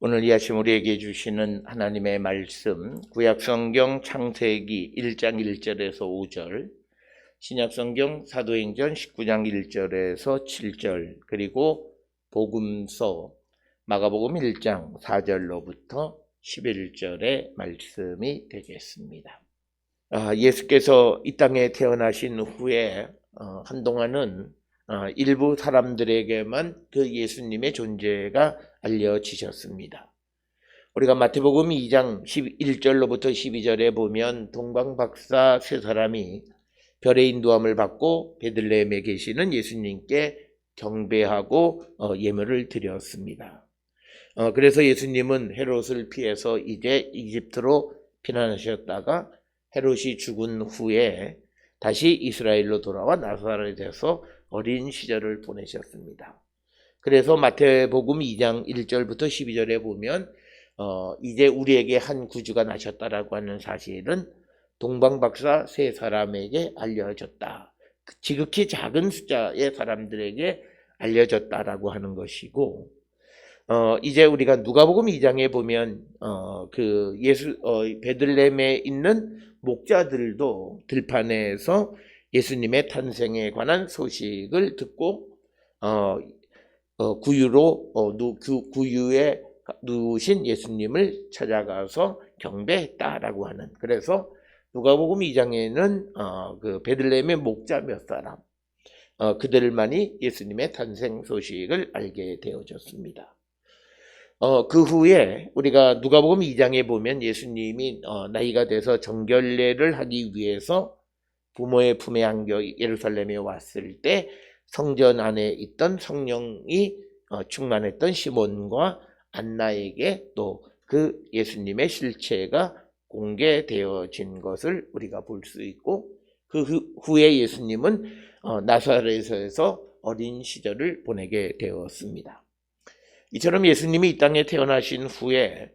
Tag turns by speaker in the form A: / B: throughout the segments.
A: 오늘 이 아침 우리에게 주시는 하나님의 말씀, 구약성경 창세기 1장 1절에서 5절, 신약성경 사도행전 19장 1절에서 7절, 그리고 복음서 마가복음 1장 4절로부터 11절의 말씀이 되겠습니다. 예수께서 이 땅에 태어나신 후에 한동안은 일부 사람들에게만 그 예수님의 존재가 알려지셨습니다. 우리가 마태복음 2장 1절로부터 12절에 보면 동방박사 세 사람이 별의 인도함을 받고 베들레헴에 계시는 예수님께 경배하고 예물을 드렸습니다. 그래서 예수님은 헤롯을 피해서 이제 이집트로 피난하셨다가 헤롯이 죽은 후에 다시 이스라엘로 돌아와 나사렛에서 어린 시절을 보내셨습니다. 그래서 마태복음 2장 1절부터 12절에 보면 이제 우리에게 한 구주가 나셨다라고 하는 사실은 동방박사 세 사람에게 알려졌다. 지극히 작은 숫자의 사람들에게 알려졌다라고 하는 것이고, 이제 우리가 누가복음 2장에 보면 베들레헴에 있는 목자들도 들판에서 예수님의 탄생에 관한 소식을 듣고 구유에 누우신 예수님을 찾아가서 경배했다라고 하는, 그래서 누가복음 2장에는 그 베들레헴의 목자 몇 사람 그들만이 예수님의 탄생 소식을 알게 되어졌습니다. 그 후에 우리가 누가복음 2장에 보면 예수님이 나이가 돼서 정결례를 하기 위해서 부모의 품에 안겨 예루살렘에 왔을 때 성전 안에 있던 성령이 충만했던 시몬과 안나에게 또 그 예수님의 실체가 공개되어진 것을 우리가 볼 수 있고, 그 후에 예수님은 나사렛에서 어린 시절을 보내게 되었습니다. 이처럼 예수님이 이 땅에 태어나신 후에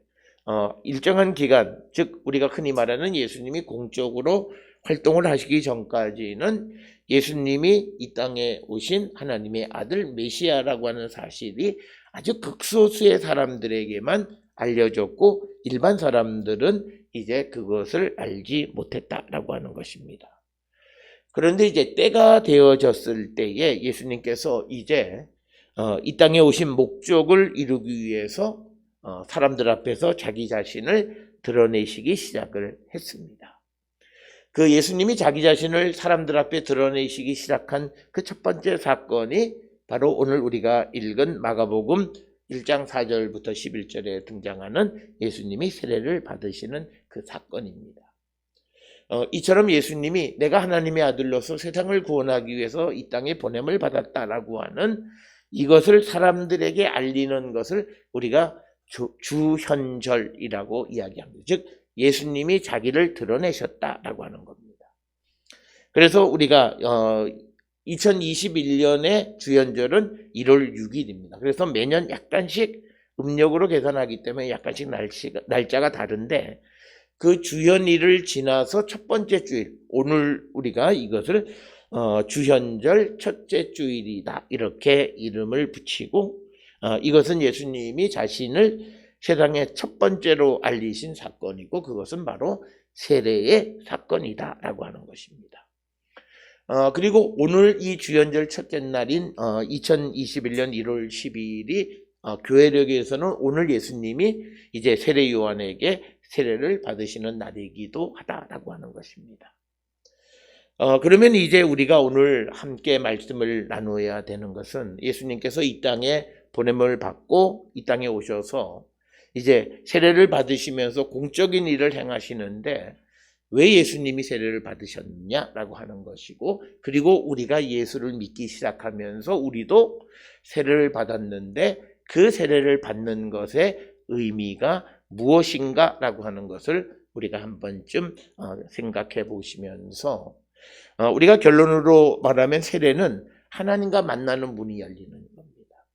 A: 일정한 기간, 즉 우리가 흔히 말하는 예수님이 공적으로 활동을 하시기 전까지는 예수님이 이 땅에 오신 하나님의 아들 메시아라고 하는 사실이 아주 극소수의 사람들에게만 알려졌고, 일반 사람들은 이제 그것을 알지 못했다라고 하는 것입니다. 그런데 이제 때가 되어졌을 때에 예수님께서 이제 이 땅에 오신 목적을 이루기 위해서 사람들 앞에서 자기 자신을 드러내시기 시작을 했습니다. 그 예수님이 자기 자신을 사람들 앞에 드러내시기 시작한 그 첫 번째 사건이 바로 오늘 우리가 읽은 마가복음 1장 4절부터 11절에 등장하는 예수님이 세례를 받으시는 그 사건입니다. 이처럼 예수님이 내가 하나님의 아들로서 세상을 구원하기 위해서 이 땅에 보냄을 받았다라고 하는 이것을 사람들에게 알리는 것을 우리가 주현절이라고 이야기합니다. 즉 예수님이 자기를 드러내셨다라고 하는 겁니다. 그래서 우리가 2021년의 주현절은 1월 6일입니다. 그래서 매년 약간씩 음력으로 계산하기 때문에 약간씩 날짜가 다른데, 그 주현일을 지나서 첫 번째 주일, 오늘 우리가 이것을 주현절 첫째 주일이다 이렇게 이름을 붙이고, 이것은 예수님이 자신을 세상에 첫 번째로 알리신 사건이고, 그것은 바로 세례의 사건이다라고 하는 것입니다. 그리고 오늘 이 주현절 첫째 날인 2021년 1월 10일이 교회력에서는 오늘 예수님이 이제 세례 요한에게 세례를 받으시는 날이기도 하다라고 하는 것입니다. 그러면 이제 우리가 오늘 함께 말씀을 나누어야 되는 것은, 예수님께서 이 땅에 보냄을 받고 이 땅에 오셔서 이제 세례를 받으시면서 공적인 일을 행하시는데 왜 예수님이 세례를 받으셨냐라고 하는 것이고, 그리고 우리가 예수를 믿기 시작하면서 우리도 세례를 받았는데 그 세례를 받는 것의 의미가 무엇인가라고 하는 것을 우리가 한 번쯤 생각해 보시면서, 우리가 결론으로 말하면 세례는 하나님과 만나는 문이 열리는 겁니다.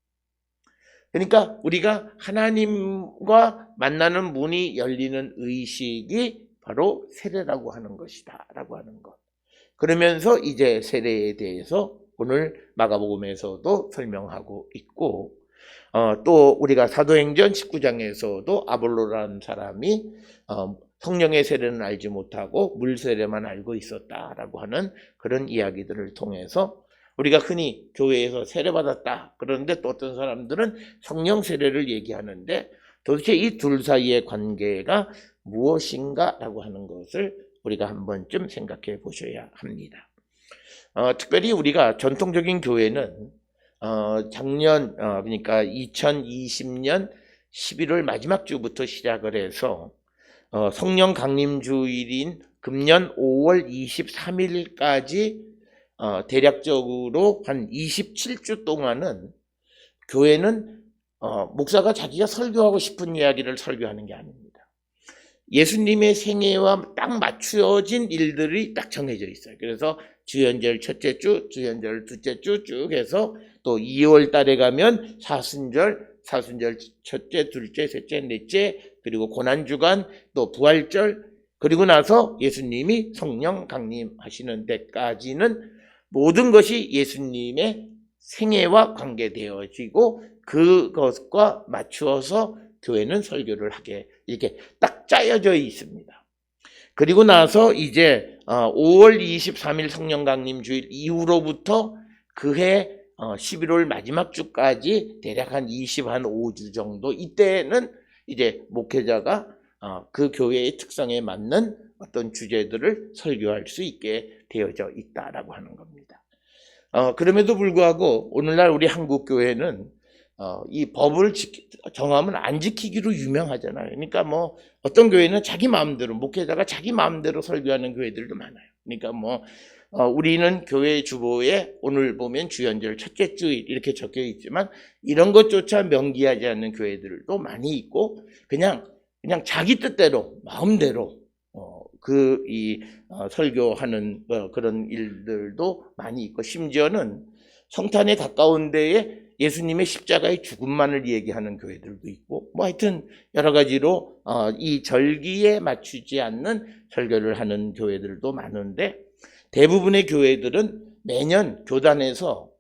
A: 그러니까 우리가 하나님과 만나는 문이 열리는 의식이 바로 세례라고 하는 것이다 라고 하는 것. 그러면서 이제 세례에 대해서 오늘 마가복음에서도 설명하고 있고, 또 우리가 사도행전 19장에서도 아볼로라는 사람이 성령의 세례는 알지 못하고 물 세례만 알고 있었다라고 하는 그런 이야기들을 통해서 우리가 흔히 교회에서 세례받았다 그러는데 또 어떤 사람들은 성령 세례를 얘기하는데 도대체 이 둘 사이의 관계가 무엇인가라고 하는 것을 우리가 한 번쯤 생각해 보셔야 합니다. 특별히 우리가 전통적인 교회는 작년 그러니까 2020년 11월 마지막 주부터 시작을 해서 성령 강림 주일인 금년 5월 23일까지 대략적으로 한 27주 동안은 교회는 목사가 자기가 설교하고 싶은 이야기를 설교하는 게 아닙니다. 예수님의 생애와 딱 맞추어진 일들이 딱 정해져 있어요. 그래서 주연절 첫째 주, 주연절 둘째 주 쭉 해서 또 2월 달에 가면 사순절 첫째, 둘째, 셋째, 넷째, 그리고 고난주간, 또 부활절, 그리고 나서 예수님이 성령 강림하시는 데까지는 모든 것이 예수님의 생애와 관계되어지고 그것과 맞추어서 교회는 설교를 하게 이렇게 딱 짜여져 있습니다. 그리고 나서 이제 5월 23일 성령 강림 주일 이후로부터 그해 11월 마지막 주까지 대략 한 25주 정도 이때는 이제 목회자가 그 교회의 특성에 맞는 어떤 주제들을 설교할 수 있게 되어져 있다라고 하는 겁니다. 그럼에도 불구하고 오늘날 우리 한국 교회는 이 법을 정하면 안 지키기로 유명하잖아요. 그러니까 뭐 어떤 교회는 자기 마음대로 목회자가 자기 마음대로 설교하는 교회들도 많아요. 그러니까 뭐 우리는 교회 주보에 오늘 보면 주연절 첫째 주일 이렇게 적혀 있지만 이런 것조차 명기하지 않는 교회들도 많이 있고 그냥 자기 뜻대로 마음대로 설교하는 그런 일들도 많이 있고 심지어는 성탄에 가까운 데에 예수님의 십자가의 죽음만을 얘기하는 교회들도 있고 뭐 하여튼 여러 가지로 이 절기에 맞추지 않는 설교를 하는 교회들도 많은데 대부분의 교회들은 매년 교단에서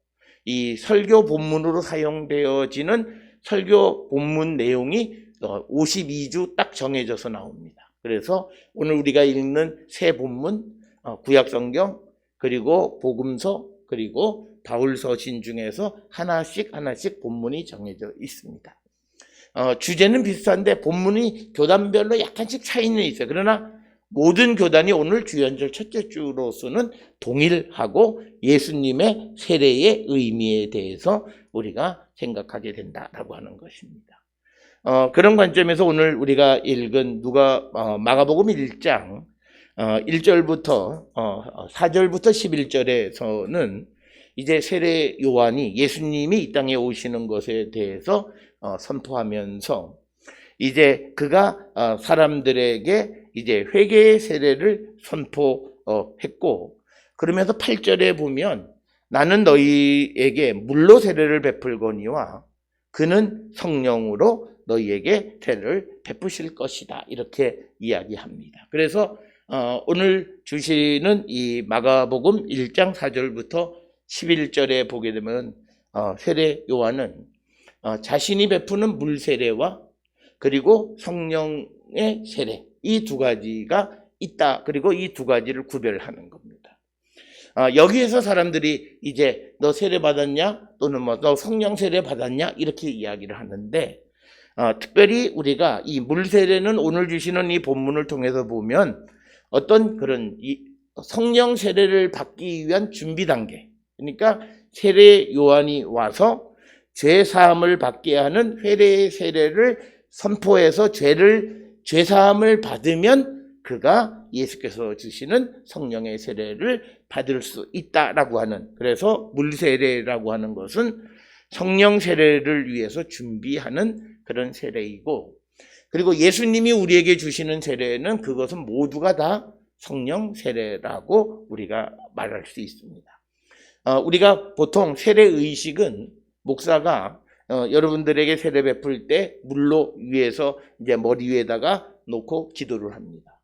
A: 이 설교 본문으로 사용되어지는 설교 본문 내용이 52주 딱 정해져서 나옵니다. 그래서 오늘 우리가 읽는 세 본문 구약성경 그리고 복음서 그리고 바울서신 중에서 하나씩 본문이 정해져 있습니다. 주제는 비슷한데 본문이 교단별로 약간씩 차이는 있어요. 그러나 모든 교단이 오늘 주연절 첫째 주로서는 동일하고 예수님의 세례의 의미에 대해서 우리가 생각하게 된다라고 하는 것입니다. 그런 관점에서 오늘 우리가 읽은 마가복음 1장 1절부터 4절부터 11절에서는 이제 세례 요한이 예수님이 이 땅에 오시는 것에 대해서 선포하면서 이제 그가 사람들에게 이제 회개의 세례를 선포했고 그러면서 8절에 보면 나는 너희에게 물로 세례를 베풀거니와 그는 성령으로 너희에게 세례를 베푸실 것이다 이렇게 이야기합니다. 그래서 오늘 주시는 이 마가복음 1장 4절부터 11절에 보게 되면 세례 요한은 자신이 베푸는 물 세례와 그리고 성령의 세례 이 두 가지가 있다. 그리고 이 두 가지를 구별하는 겁니다. 여기에서 사람들이 이제 너 세례 받았냐 또는 뭐 너 성령 세례 받았냐 이렇게 이야기를 하는데 특별히 우리가 이 물 세례는 오늘 주시는 이 본문을 통해서 보면 어떤 그런 이 성령 세례를 받기 위한 준비 단계 그러니까 세례 요한이 와서 죄 사함을 받게 하는 회개의 세례를 선포해서 죄 사함을 받으면 그가 예수께서 주시는 성령의 세례를 받을 수 있다라고 하는 그래서 물 세례라고 하는 것은 성령 세례를 위해서 준비하는 그런 세례이고 그리고 예수님이 우리에게 주시는 세례는 그것은 모두가 다 성령 세례라고 우리가 말할 수 있습니다. 우리가 보통 세례 의식은 목사가 여러분들에게 세례 베풀 때 물로 위에서 이제 머리 위에다가 놓고 기도를 합니다.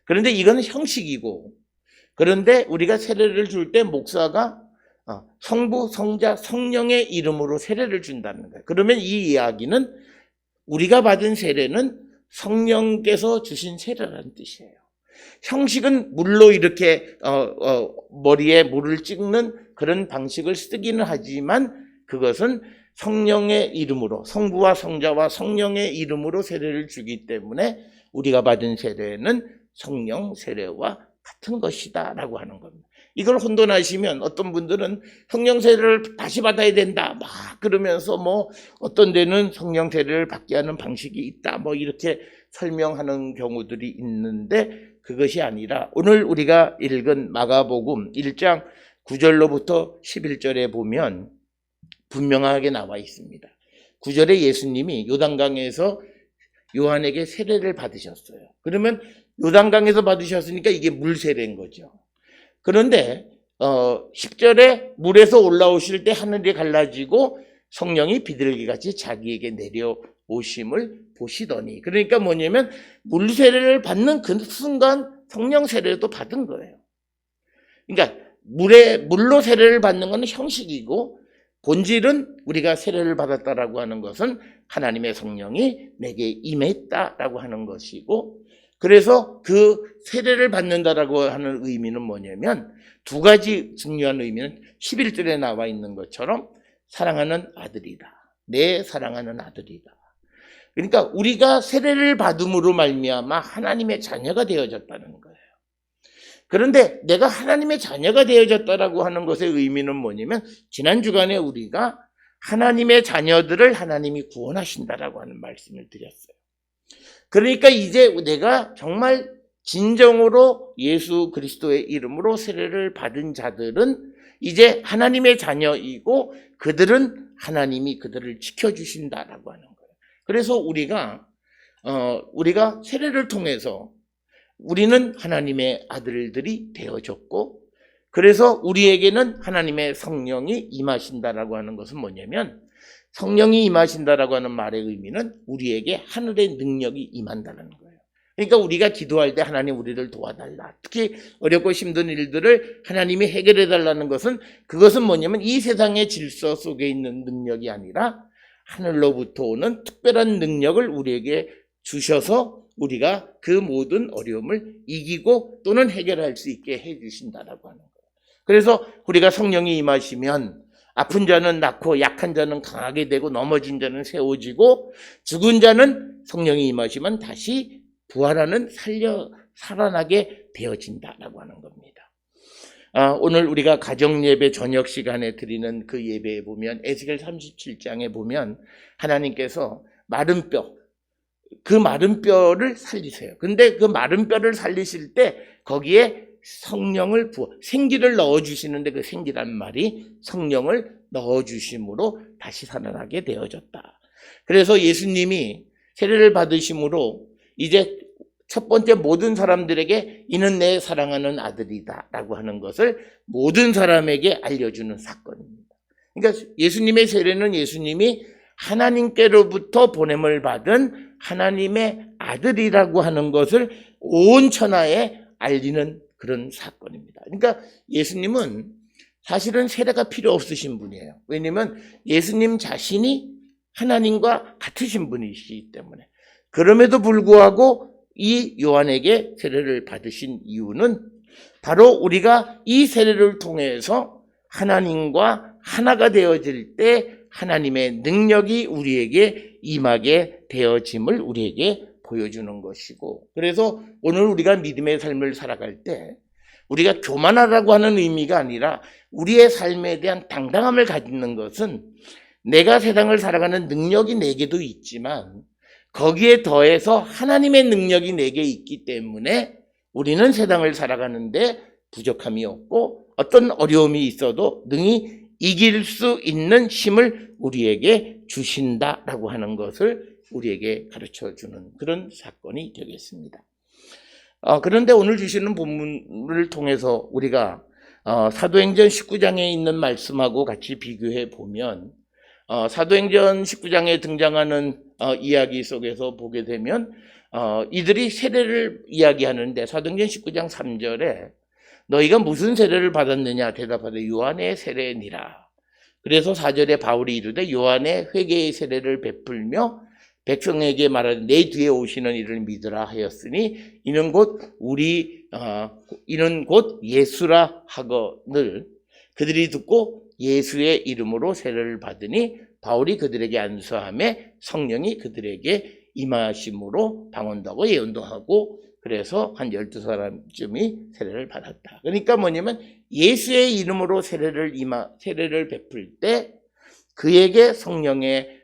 A: 그런데 이거는 형식이고 그런데 우리가 세례를 줄 때 목사가 성부, 성자, 성령의 이름으로 세례를 준다는 거예요. 그러면 이 이야기는 우리가 받은 세례는 성령께서 주신 세례라는 뜻이에요. 형식은 물로 이렇게 머리에 물을 찍는 그런 방식을 쓰기는 하지만 그것은 성령의 이름으로, 성부와 성자와 성령의 이름으로 세례를 주기 때문에 우리가 받은 세례는 성령 세례와 같은 것이다 라고 하는 겁니다. 이걸 혼돈하시면 어떤 분들은 성령 세례를 다시 받아야 된다 막 그러면서 뭐 어떤 데는 성령 세례를 받게 하는 방식이 있다 뭐 이렇게 설명하는 경우들이 있는데 그것이 아니라 오늘 우리가 읽은 마가복음 1장 9절로부터 11절에 보면 분명하게 나와 있습니다. 9절에 예수님이 요단강에서 요한에게 세례를 받으셨어요. 그러면 요단강에서 받으셨으니까 이게 물 세례인 거죠. 그런데 10절에 물에서 올라오실 때 하늘이 갈라지고 성령이 비둘기같이 자기에게 내려오심을 보시더니, 그러니까 뭐냐면 물 세례를 받는 그 순간 성령 세례도 받은 거예요. 그러니까 물로 세례를 받는 것은 형식이고 본질은 우리가 세례를 받았다라고 하는 것은 하나님의 성령이 내게 임했다라고 하는 것이고, 그래서 그 세례를 받는다라고 하는 의미는 뭐냐면 두 가지 중요한 의미는 11절에 나와 있는 것처럼 사랑하는 아들이다. 내 사랑하는 아들이다. 그러니까 우리가 세례를 받음으로 말미암아 하나님의 자녀가 되어졌다는 거예요. 그런데 내가 하나님의 자녀가 되어졌다라고 하는 것의 의미는 뭐냐면 지난 주간에 우리가 하나님의 자녀들을 하나님이 구원하신다라고 하는 말씀을 드렸어요. 그러니까 이제 내가 정말 진정으로 예수 그리스도의 이름으로 세례를 받은 자들은 이제 하나님의 자녀이고 그들은 하나님이 그들을 지켜주신다라고 하는 거예요. 그래서 우리가 세례를 통해서 우리는 하나님의 아들들이 되어졌고, 그래서 우리에게는 하나님의 성령이 임하신다라고 하는 것은 뭐냐면 성령이 임하신다라고 하는 말의 의미는 우리에게 하늘의 능력이 임한다는 거예요. 그러니까 우리가 기도할 때 하나님 우리를 도와달라, 특히 어렵고 힘든 일들을 하나님이 해결해 달라는 것은 그것은 뭐냐면 이 세상의 질서 속에 있는 능력이 아니라 하늘로부터 오는 특별한 능력을 우리에게 주셔서 우리가 그 모든 어려움을 이기고 또는 해결할 수 있게 해주신다라고 하는 거예요. 그래서 우리가 성령이 임하시면 아픈 자는 낫고 약한 자는 강하게 되고 넘어진 자는 세워지고 죽은 자는 성령이 임하시면 다시 부활하는 살아나게 되어진다라고 하는 겁니다. 오늘 우리가 가정예배 저녁 시간에 드리는 그 예배에 보면 에스겔 37장에 보면 하나님께서 마른 뼈, 그 마른 뼈를 살리세요. 근데 그 마른 뼈를 살리실 때 거기에 성령을 생기를 넣어주시는데 그 생기란 말이 성령을 넣어주심으로 다시 살아나게 되어졌다. 그래서 예수님이 세례를 받으심으로 이제 첫 번째 모든 사람들에게 이는 내 사랑하는 아들이다 라고 하는 것을 모든 사람에게 알려주는 사건입니다. 그러니까 예수님의 세례는 예수님이 하나님께로부터 보냄을 받은 하나님의 아들이라고 하는 것을 온 천하에 알리는 그런 사건입니다. 그러니까 예수님은 사실은 세례가 필요 없으신 분이에요. 왜냐하면 예수님 자신이 하나님과 같으신 분이시기 때문에. 그럼에도 불구하고 이 요한에게 세례를 받으신 이유는 바로 우리가 이 세례를 통해서 하나님과 하나가 되어질 때 하나님의 능력이 우리에게 임하게 되어짐을 우리에게 보여주는 것이고, 그래서 오늘 우리가 믿음의 삶을 살아갈 때 우리가 교만하라고 하는 의미가 아니라 우리의 삶에 대한 당당함을 가지는 것은 내가 세상을 살아가는 능력이 내게도 있지만 거기에 더해서 하나님의 능력이 내게 있기 때문에 우리는 세상을 살아가는데 부족함이 없고 어떤 어려움이 있어도 능히 이길 수 있는 힘을 우리에게 주신다라고 하는 것을 우리에게 가르쳐주는 그런 사건이 되겠습니다. 그런데 오늘 주시는 본문을 통해서 우리가 사도행전 19장에 있는 말씀하고 같이 비교해 보면 사도행전 19장에 등장하는 이야기 속에서 보게 되면 이들이 세례를 이야기하는데 사도행전 19장 3절에 너희가 무슨 세례를 받았느냐? 대답하되 요한의 세례니라. 그래서 4절에 바울이 이르되 요한의 회개의 세례를 베풀며 백성에게 말하되 내 뒤에 오시는 이를 믿으라 하였으니 이는 곧 예수라 하거늘. 그들이 듣고 예수의 이름으로 세례를 받으니 바울이 그들에게 안수하매 성령이 그들에게 임하심으로 방언하고 예언도 하고, 그래서 한 12사람쯤이 세례를 받았다. 그러니까 뭐냐면 예수의 이름으로 세례를 베풀 때 그에게 성령의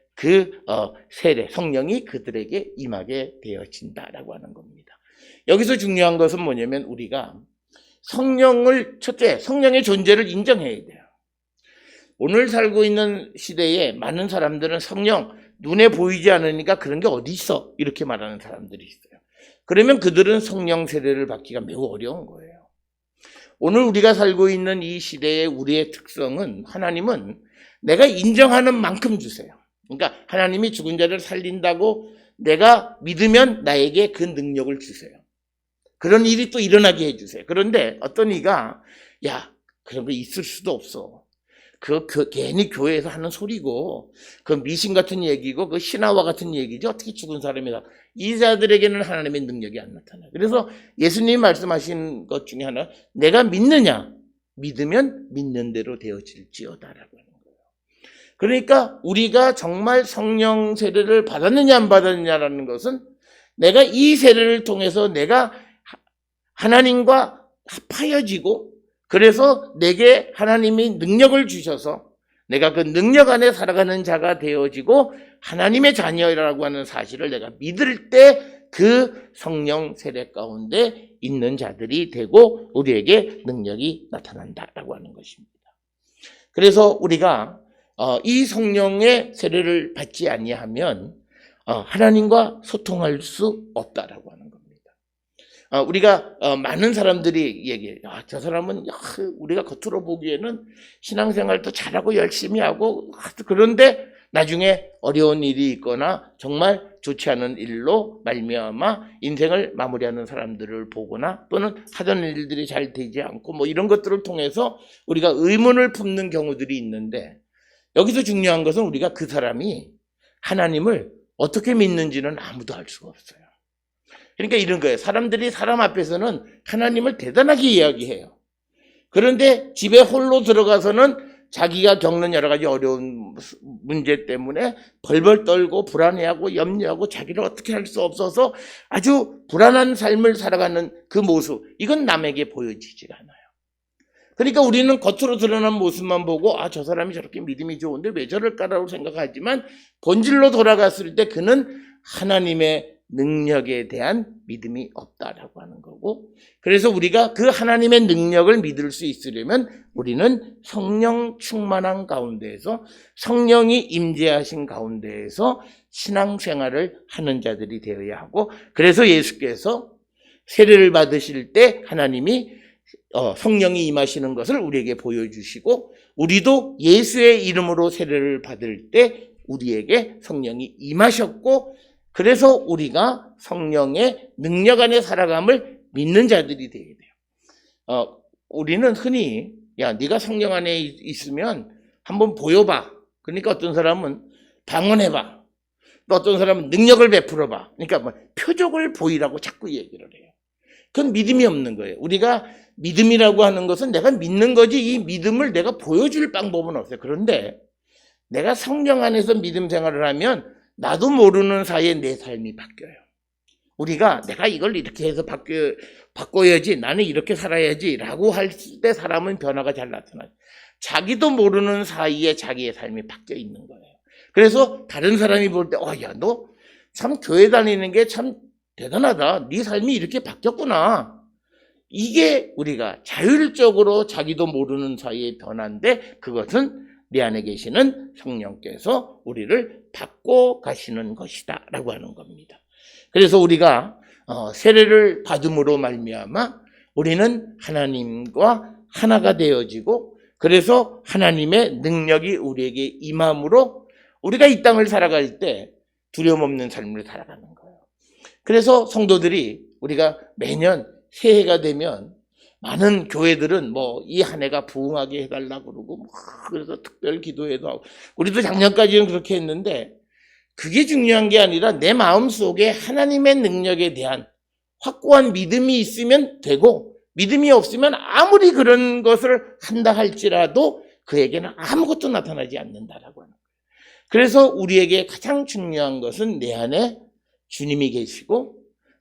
A: 세례, 성령이 그들에게 임하게 되어진다라고 하는 겁니다. 여기서 중요한 것은 뭐냐면 우리가 첫째, 성령의 존재를 인정해야 돼요. 오늘 살고 있는 시대에 많은 사람들은 성령, 눈에 보이지 않으니까 그런 게 어디 있어? 이렇게 말하는 사람들이 있어요. 그러면 그들은 성령 세례를 받기가 매우 어려운 거예요. 오늘 우리가 살고 있는 이 시대의 우리의 특성은 하나님은 내가 인정하는 만큼 주세요. 그러니까 하나님이 죽은 자를 살린다고 내가 믿으면 나에게 그 능력을 주세요. 그런 일이 또 일어나게 해주세요. 그런데 어떤 이가 그런 거 있을 수도 없어. 괜히 교회에서 하는 소리고 그 미신 같은 얘기고 그 신화와 같은 얘기지 어떻게 죽은 사람이다. 이 자들에게는 하나님의 능력이 안 나타나요. 그래서 예수님이 말씀하신 것 중에 하나, 내가 믿느냐? 믿으면 믿는 대로 되어질지어다라고 하는 거예요. 그러니까 우리가 정말 성령 세례를 받았느냐 안 받았느냐라는 것은 내가 이 세례를 통해서 내가 하나님과 합하여지고, 그래서 내게 하나님이 능력을 주셔서 내가 그 능력 안에 살아가는 자가 되어지고 하나님의 자녀라고 하는 사실을 내가 믿을 때 그 성령 세례 가운데 있는 자들이 되고 우리에게 능력이 나타난다라고 하는 것입니다. 그래서 우리가 이 성령의 세례를 받지 아니하면 하나님과 소통할 수 없다라고 하는 겁니다. 우리가 많은 사람들이 얘기해요. 저 사람은 우리가 겉으로 보기에는 신앙생활도 잘하고 열심히 하고, 그런데 나중에 어려운 일이 있거나 정말 좋지 않은 일로 말미암아 인생을 마무리하는 사람들을 보거나 또는 하던 일들이 잘 되지 않고 뭐 이런 것들을 통해서 우리가 의문을 품는 경우들이 있는데, 여기서 중요한 것은 우리가 그 사람이 하나님을 어떻게 믿는지는 아무도 알 수가 없어요. 그러니까 이런 거예요. 사람들이 사람 앞에서는 하나님을 대단하게 이야기해요. 그런데 집에 홀로 들어가서는 자기가 겪는 여러 가지 어려운 문제 때문에 벌벌 떨고 불안해하고 염려하고 자기를 어떻게 할 수 없어서 아주 불안한 삶을 살아가는 그 모습, 이건 남에게 보여지지 않아요. 그러니까 우리는 겉으로 드러난 모습만 보고 저 사람이 저렇게 믿음이 좋은데 왜 저럴까라고 생각하지만 본질로 돌아갔을 때 그는 하나님의 능력에 대한 믿음이 없다라고 하는 거고, 그래서 우리가 그 하나님의 능력을 믿을 수 있으려면 우리는 성령 충만한 가운데에서 성령이 임재하신 가운데에서 신앙생활을 하는 자들이 되어야 하고, 그래서 예수께서 세례를 받으실 때 하나님이 성령이 임하시는 것을 우리에게 보여주시고, 우리도 예수의 이름으로 세례를 받을 때 우리에게 성령이 임하셨고, 그래서 우리가 성령의 능력 안에 살아감을 믿는 자들이 되어야 돼요. 우리는 흔히 네가 성령 안에 있으면 한번 보여봐. 그러니까 어떤 사람은 방언해봐. 또 어떤 사람은 능력을 베풀어봐. 그러니까 표적을 보이라고 자꾸 얘기를 해요. 그건 믿음이 없는 거예요. 우리가 믿음이라고 하는 것은 내가 믿는 거지 이 믿음을 내가 보여줄 방법은 없어요. 그런데 내가 성령 안에서 믿음 생활을 하면 나도 모르는 사이에 내 삶이 바뀌어요. 우리가 내가 이걸 이렇게 해서 바꿔야지, 나는 이렇게 살아야지 라고 할 때 사람은 변화가 잘 나타나요. 자기도 모르는 사이에 자기의 삶이 바뀌어 있는 거예요. 그래서 다른 사람이 볼 때 너 참 교회 다니는 게 참 대단하다. 네 삶이 이렇게 바뀌었구나. 이게 우리가 자율적으로 자기도 모르는 사이에 변화인데, 그것은 내 안에 계시는 성령께서 우리를 바꿔 가시는 것이다 라고 하는 겁니다. 그래서 우리가 세례를 받음으로 말미암아 우리는 하나님과 하나가 되어지고, 그래서 하나님의 능력이 우리에게 임함으로 우리가 이 땅을 살아갈 때 두려움 없는 삶을 살아가는 거예요. 그래서 성도들이 우리가 매년 새해가 되면 많은 교회들은 뭐 이 한 해가 부흥하게 해달라고 그러고 뭐 그래서 특별 기도회도 하고 우리도 작년까지는 그렇게 했는데 그게 중요한 게 아니라 내 마음속에 하나님의 능력에 대한 확고한 믿음이 있으면 되고 믿음이 없으면 아무리 그런 것을 한다 할지라도 그에게는 아무것도 나타나지 않는다라고 하는 거예요. 그래서 우리에게 가장 중요한 것은 내 안에 주님이 계시고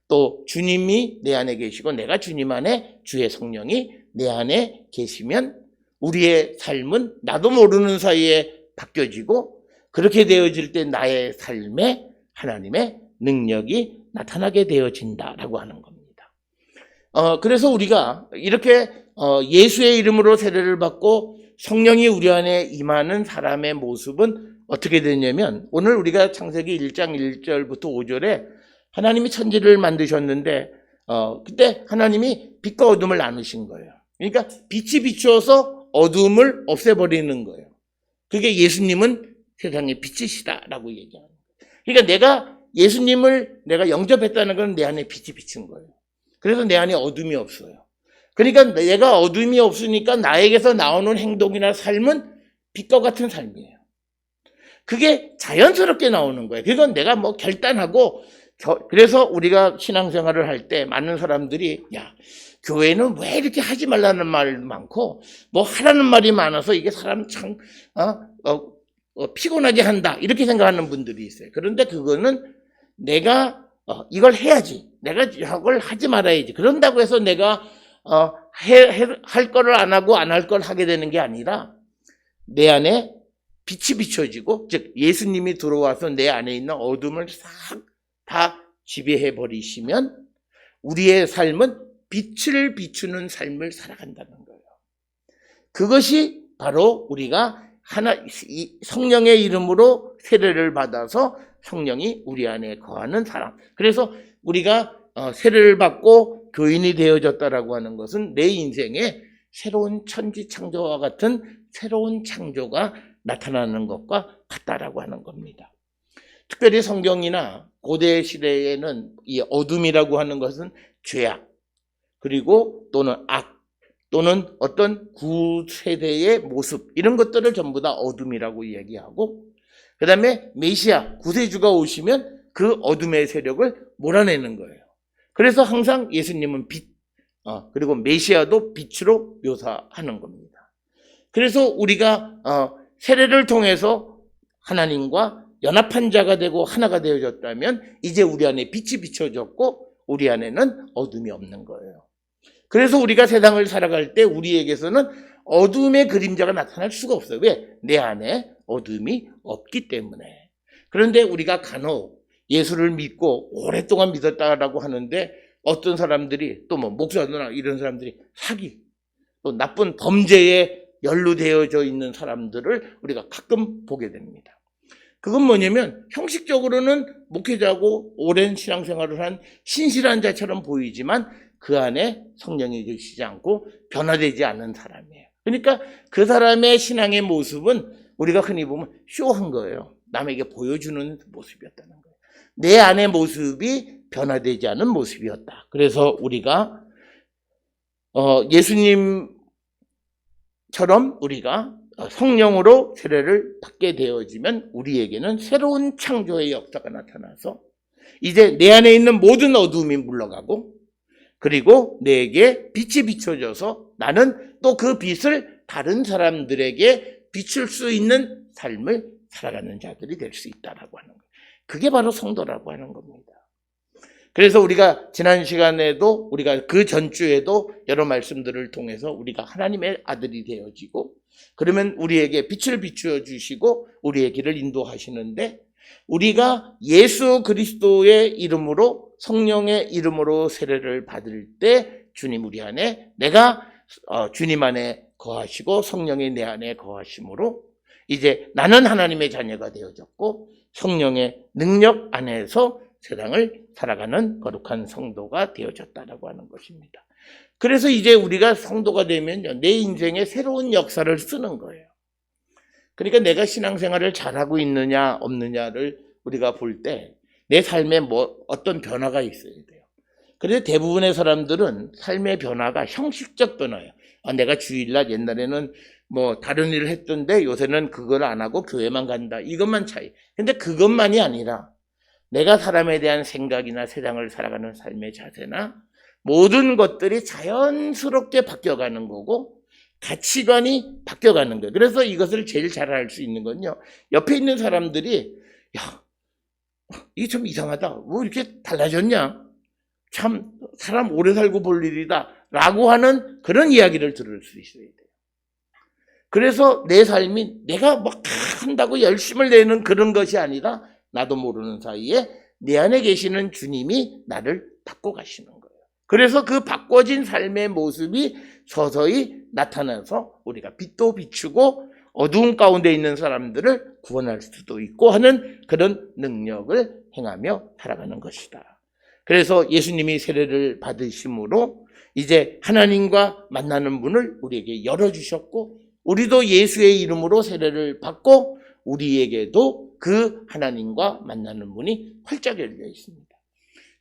A: 또 주님이 내 안에 계시고 내가 주님 안에 주의 성령이 내 안에 계시면 우리의 삶은 나도 모르는 사이에 바뀌어지고 그렇게 되어질 때 나의 삶에 하나님의 능력이 나타나게 되어진다라고 하는 겁니다. 그래서 우리가 이렇게 예수의 이름으로 세례를 받고 성령이 우리 안에 임하는 사람의 모습은 어떻게 되냐면 오늘 우리가 창세기 1장 1절부터 5절에 하나님이 천지를 만드셨는데 그때 하나님이 빛과 어둠을 나누신 거예요. 그러니까 빛이 비추어서 어둠을 없애버리는 거예요. 그게 예수님은 세상의 빛이시다라고 얘기하는 거예요. 그러니까 내가 예수님을 내가 영접했다는 건 내 안에 빛이 비친 거예요. 그래서 내 안에 어둠이 없어요. 그러니까 내가 어둠이 없으니까 나에게서 나오는 행동이나 삶은 빛과 같은 삶이에요. 그게 자연스럽게 나오는 거예요. 그건 내가 뭐 결단하고 그래서 우리가 신앙생활을 할 때 많은 사람들이 야 교회는 왜 이렇게 하지 말라는 말 많고 뭐 하라는 말이 많아서 이게 사람 참 피곤하게 한다 이렇게 생각하는 분들이 있어요. 그런데 그거는 내가 이걸 해야지 내가 이걸 하지 말아야지 그런다고 해서 내가 할 거를 안 하고 안 할 걸 하게 되는 게 아니라 내 안에 빛이 비춰지고 즉 예수님이 들어와서 내 안에 있는 어둠을 싹 다 지배해 버리시면 우리의 삶은 빛을 비추는 삶을 살아간다는 거예요. 그것이 바로 우리가 성령의 이름으로 세례를 받아서 성령이 우리 안에 거하는 사람. 그래서 우리가 세례를 받고 교인이 되어졌다라고 하는 것은 내 인생에 새로운 천지창조와 같은 새로운 창조가 나타나는 것과 같다라고 하는 겁니다. 특별히 성경이나 고대 시대에는 이 어둠이라고 하는 것은 죄악, 그리고 또는 악, 또는 어떤 구세대의 모습, 이런 것들을 전부 다 어둠이라고 얘기하고, 그 다음에 메시아, 구세주가 오시면 그 어둠의 세력을 몰아내는 거예요. 그래서 항상 예수님은 빛, 그리고 메시아도 빛으로 묘사하는 겁니다. 그래서 우리가 세례를 통해서 하나님과 연합한 자가 되고 하나가 되어졌다면 이제 우리 안에 빛이 비춰졌고 우리 안에는 어둠이 없는 거예요. 그래서 우리가 세상을 살아갈 때 우리에게서는 어둠의 그림자가 나타날 수가 없어요. 왜? 내 안에 어둠이 없기 때문에. 그런데 우리가 간혹 예수를 믿고 오랫동안 믿었다라고 하는데 어떤 사람들이 또 뭐 목사나 이런 사람들이 사기 또 나쁜 범죄에 연루되어져 있는 사람들을 우리가 가끔 보게 됩니다. 그건 뭐냐면 형식적으로는 목회자고 오랜 신앙생활을 한 신실한 자처럼 보이지만 그 안에 성령이 계시지 않고 변화되지 않는 사람이에요. 그러니까 그 사람의 신앙의 모습은 우리가 흔히 보면 쇼한 거예요. 남에게 보여주는 모습이었다는 거예요. 내 안의 모습이 변화되지 않은 모습이었다. 그래서 우리가 예수님처럼 우리가 성령으로 세례를 받게 되어지면 우리에게는 새로운 창조의 역사가 나타나서 이제 내 안에 있는 모든 어둠이 물러가고 그리고 내게 빛이 비춰져서 나는 또 그 빛을 다른 사람들에게 비출 수 있는 삶을 살아가는 자들이 될 수 있다라고 하는 거예요. 그게 바로 성도라고 하는 겁니다. 그래서 우리가 지난 시간에도 우리가 그 전주에도 여러 말씀들을 통해서 우리가 하나님의 아들이 되어지고 그러면 우리에게 빛을 비추어 주시고 우리의 길을 인도하시는데 우리가 예수 그리스도의 이름으로 성령의 이름으로 세례를 받을 때 주님 우리 안에 내가 주님 안에 거하시고 성령이 내 안에 거하심으로 이제 나는 하나님의 자녀가 되어졌고 성령의 능력 안에서 세상을 살아가는 거룩한 성도가 되어졌다라고 하는 것입니다. 그래서 이제 우리가 성도가 되면 내 인생에 새로운 역사를 쓰는 거예요. 그러니까 내가 신앙생활을 잘하고 있느냐 없느냐를 우리가 볼 때 내 삶에 어떤 변화가 있어야 돼요. 그래서 대부분의 사람들은 삶의 변화가 형식적 변화예요. 내가 주일날 옛날에는 뭐 다른 일을 했던데 요새는 그걸 안 하고 교회만 간다. 이것만 차이. 근데 그것만이 아니라 내가 사람에 대한 생각이나 세상을 살아가는 삶의 자세나 모든 것들이 자연스럽게 바뀌어가는 거고 가치관이 바뀌어가는 거예요. 그래서 이것을 제일 잘 알 수 있는 건요. 옆에 있는 사람들이 야, 이게 좀 이상하다. 뭐 이렇게 달라졌냐? 참 사람 오래 살고 볼 일이다. 라고 하는 그런 이야기를 들을 수 있어야 돼요. 그래서 내 삶이 내가 막 한다고 열심을 내는 그런 것이 아니라 나도 모르는 사이에 내 안에 계시는 주님이 나를 바꿔 가시는 거예요. 그래서 그 바꿔진 삶의 모습이 서서히 나타나서 우리가 빛도 비추고 어두운 가운데 있는 사람들을 구원할 수도 있고 하는 그런 능력을 행하며 살아가는 것이다. 그래서 예수님이 세례를 받으심으로 이제 하나님과 만나는 문을 우리에게 열어주셨고 우리도 예수의 이름으로 세례를 받고 우리에게도 그 하나님과 만나는 문이 활짝 열려 있습니다.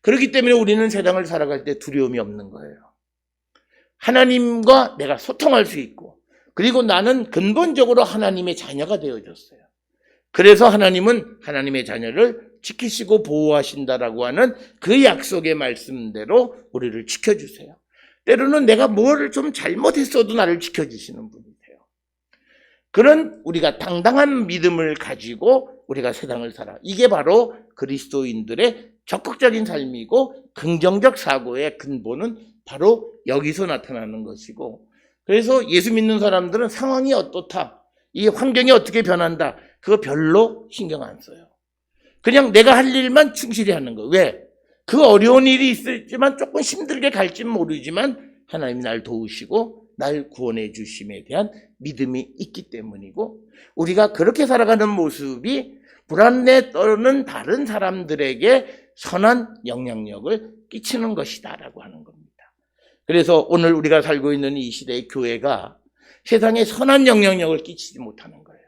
A: 그렇기 때문에 우리는 세상을 살아갈 때 두려움이 없는 거예요. 하나님과 내가 소통할 수 있고 그리고 나는 근본적으로 하나님의 자녀가 되어졌어요. 그래서 하나님은 하나님의 자녀를 지키시고 보호하신다라고 하는 그 약속의 말씀대로 우리를 지켜주세요. 때로는 내가 뭐를 좀 잘못했어도 나를 지켜주시는 분이세요. 그런 우리가 당당한 믿음을 가지고 우리가 세상을 살아. 이게 바로 그리스도인들의 적극적인 삶이고 긍정적 사고의 근본은 바로 여기서 나타나는 것이고 그래서 예수 믿는 사람들은 상황이 어떻다, 이 환경이 어떻게 변한다 그거 별로 신경 안 써요. 그냥 내가 할 일만 충실히 하는 거. 왜? 그 어려운 일이 있을지만 조금 힘들게 갈지는 모르지만 하나님이 날 도우시고 날 구원해 주심에 대한 믿음이 있기 때문이고 우리가 그렇게 살아가는 모습이 불안에 떠는 다른 사람들에게 선한 영향력을 끼치는 것이다 라고 하는 겁니다. 그래서 오늘 우리가 살고 있는 이 시대의 교회가 세상에 선한 영향력을 끼치지 못하는 거예요.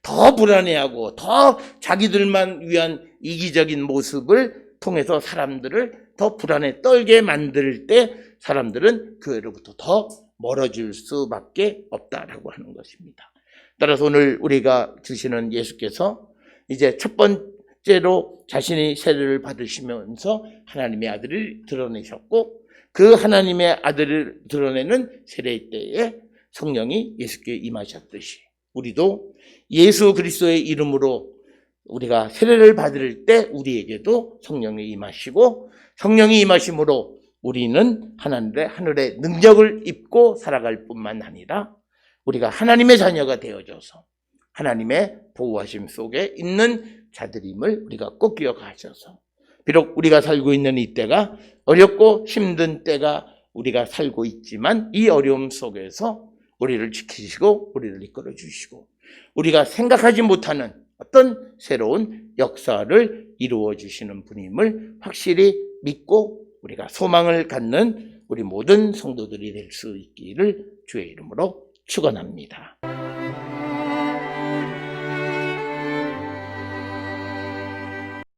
A: 더 불안해하고 더 자기들만 위한 이기적인 모습을 통해서 사람들을 더 불안에 떨게 만들 때 사람들은 교회로부터 더 멀어질 수밖에 없다라고 하는 것입니다. 따라서 오늘 우리가 주시는 예수께서 이제 첫 번째로 자신이 세례를 받으시면서 하나님의 아들을 드러내셨고 그 하나님의 아들을 드러내는 세례 때에 성령이 예수께 임하셨듯이 우리도 예수 그리스도의 이름으로 우리가 세례를 받을 때 우리에게도 성령이 임하시고 성령이 임하심으로 우리는 하늘의 능력을 입고 살아갈 뿐만 아니라 우리가 하나님의 자녀가 되어져서 하나님의 보호하심 속에 있는 자들임을 우리가 꼭 기억하셔서 비록 우리가 살고 있는 이 때가 어렵고 힘든 때가 우리가 살고 있지만 이 어려움 속에서 우리를 지키시고 우리를 이끌어 주시고 우리가 생각하지 못하는 어떤 새로운 역사를 이루어 주시는 분임을 확실히 믿고 우리가 소망을 갖는 우리 모든 성도들이 될 수 있기를 주의 이름으로 축원합니다.